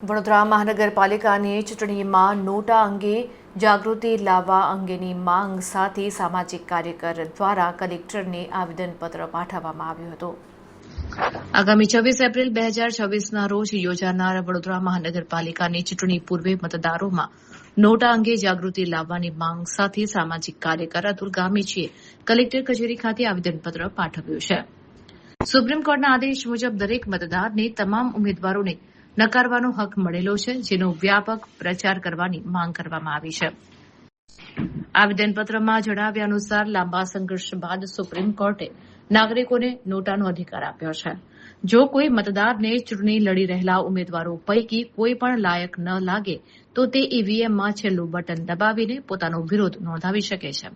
વડોદરા મહાનગરપાલિકાની ચૂંટણીમાં નોટા અંગે જાગૃતિ લાવવા અંગેની માંગ સાથે સામાજિક કાર્યકર દ્વારા કલેક્ટરને આવેદનપત્ર પાઠવવામાં આવ્યું હતું। આગામી 26 એપ્રિલ 2026ના રોજ યોજાનાર વડોદરા મહાનગરપાલિકાની ચૂંટણી પૂર્વે મતદારોમાં નોટા અંગે જાગૃતિ લાવવાની માંગ સાથે સામાજિક કાર્યકર અતુલ ગામીચીએ કલેક્ટર કચેરી ખાતે આવેદનપત્ર પાઠવ્યું છે। સુપ્રીમ કોર્ટના આદેશ મુજબ દરેક મતદારને તમામ ઉમેદવારોને નકારવાનો હક મળેલો છે, જેનો વ્યાપક પ્રચાર કરવાની માંગ કરવામાં આવી છે। આવેદનપત્રમાં જણાવ્યા અનુસાર લાંબા સંઘર્ષ બાદ સુપ્રીમ કોર્ટે નાગરિકોને નોટાનો અધિકાર આપ્યો છે। જો કોઈ મતદારને ચૂંટણી લડી રહેલા ઉમેદવારો પૈકી કોઈ પણ લાયક ન લાગે તો તે ઈવીએમમાં છેલ્લું બટન દબાવીને પોતાનો વિરોધ નોંધાવી શકે છે।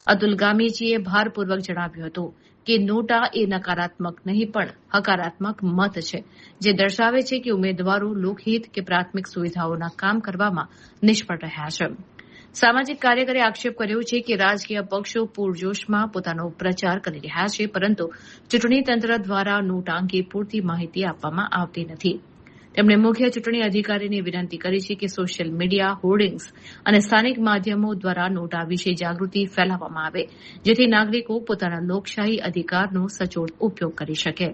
અતુલ ગામીચીએ ભારપૂર્વક જણાવ્યું હતું કે નોટા એ નકારાત્મક નહીં પણ હકારાત્મક મત છે, જે દર્શાવે છે કે ઉમેદવારો લોકહિત કે પ્રાથમિક સુવિધાઓના કામ કરવામાં નિષ્ફળ રહ્યા છે। સામાજિક કાર્યકરે આક્ષેપ કર્યો છે કે રાજકીય પક્ષો પૂરજોશમાં પોતાનો પ્રચાર કરી રહ્યા છે, પરંતુ ચૂંટણી તંત્ર દ્વારા નોટા અંગે પૂરતી માહિતી આપવામાં આવતી નથી। તેમણે મુખ્ય ચૂંટણી અધિકારીને વિનંતી કરી છે કે સોશિયલ મીડિયા, હોર્ડિંગ્સ અને સ્થાનિક માધ્યમો દ્વારા નોટા વિશે જાગૃતિ ફેલાવવામાં આવે, જેથી નાગરિકો પોતાના લોકશાહી અધિકારનો સચોટ ઉપયોગ કરી શકે।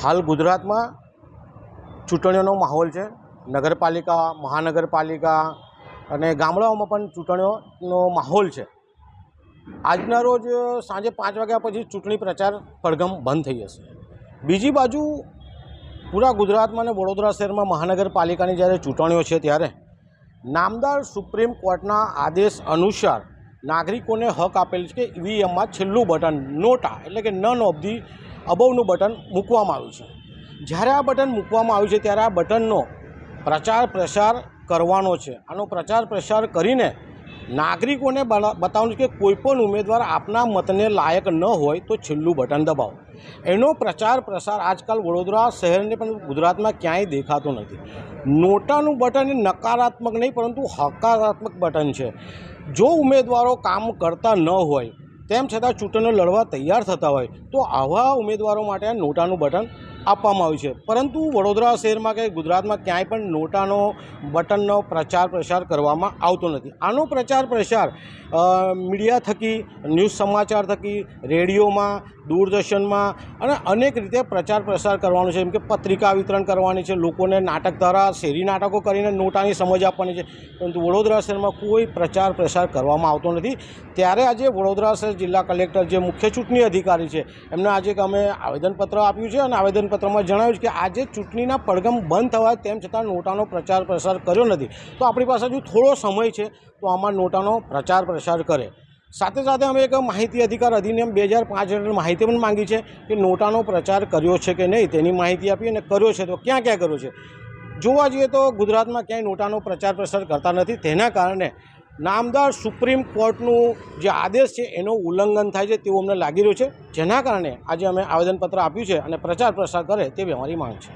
હાલ ગુજરાતમાં ચૂંટણીઓનો માહોલ છે। નગરપાલિકા, મહાનગરપાલિકા અને ગામડાઓમાં પણ ચૂંટણીઓનો માહોલ છે। આજના રોજ સાંજે 5 વાગ્યા પછી ચૂંટણી પ્રચાર પડઘમ બંધ થઈ જશે। બીજી બાજુ પૂરા ગુજરાતમાં અને વડોદરા શહેરમાં મહાનગરપાલિકાની જ્યારે ચૂંટણીઓ છે ત્યારે નામદાર સુપ્રીમ કોર્ટના આદેશ અનુસાર નાગરિકોને હક આપેલ છે કે ઈવીએમમાં છેલ્લું બટન નોટા એટલે કે નન ઓફ ધી અબવનું બટન મૂકવામાં આવ્યું છે। જ્યારે આ બટન મૂકવામાં આવ્યું છે ત્યારે આ બટનનો પ્રચાર પ્રસાર કરવાનો છે। આનો પ્રચાર પ્રસાર કરીને નાગરિકોને બતાવવાનું છે કે કોઈપણ ઉમેદવાર આપના મતને લાયક ન હોય તો છેલ્લું બટન દબાવો। એનો પ્રચાર પ્રસાર આજકાલ વડોદરા શહેરને પણ ગુજરાતમાં ક્યાંય દેખાતો નથી। નોટાનું બટન એ નકારાત્મક નહીં પરંતુ હકારાત્મક બટન છે। જો ઉમેદવારો કામ કરતા ન હોય તેમ છતાં ચૂંટણીઓ લડવા તૈયાર થતા હોય તો આવા ઉમેદવારો માટે આ નોટાનું બટન આપવામાં આવ્યું છે। પરંતુ વડોદરા શહેરમાં કે ગુજરાતમાં ક્યાંય પણ નોટાનો બટનનો પ્રચાર પ્રસાર કરવામાં આવતો નથી। આનો પ્રચાર પ્રસાર મીડિયા થકી, ન્યૂઝ સમાચાર થકી, રેડિયોમાં, દૂરદર્શનમાં અને અનેક રીતે પ્રચાર પ્રસાર કરવાનો છે। જેમ કે પત્રિકા વિતરણ કરવાની છે, લોકોને નાટક દ્વારા શેરી નાટકો કરીને નોટાની સમજ આપવાની છે, પરંતુ વડોદરા શહેરમાં કોઈ પ્રચાર પ્રસાર કરવામાં આવતો નથી। ત્યારે આજે વડોદરા શહેર જિલ્લા કલેક્ટર જે મુખ્ય ચૂંટણી અધિકારી છે એમને આજે અમે આવેદનપત્ર આપ્યું છે અને આવેદનપત્રમાં જણાવ્યું છે કે આજે ચૂંટણીના પડઘમ બંધ થવા તેમ છતાં નોટાનો પ્રચાર પ્રસાર કર્યો નથી, તો આપણી પાસે હજુ થોડો સમય છે તો આમાં નોટાનો પ્રચાર પ્રસાર કરે। સાથે સાથે અમે એક માહિતી અધિકાર અધિનિયમ 2005 હેઠળ માહિતી પણ માંગી છે કે નોટાનો પ્રચાર કર્યો છે કે નહીં તેની માહિતી આપી, અને કર્યો છે તો ક્યાં ક્યાં કર્યો છે। જોવા જઈએ તો ગુજરાતમાં ક્યાંય નોટાનો પ્રચાર પ્રસાર કરતા નથી, તેના કારણે નામદાર સુપ્રીમ કોર્ટનું જે આદેશ છે એનું ઉલ્લંઘન થાય છે તેવું અમને લાગી રહ્યું છે, જેના કારણે આજે અમે આવેદનપત્ર આપ્યું છે અને પ્રચાર પ્રસાર કરે તેવી અમારી માંગ છે।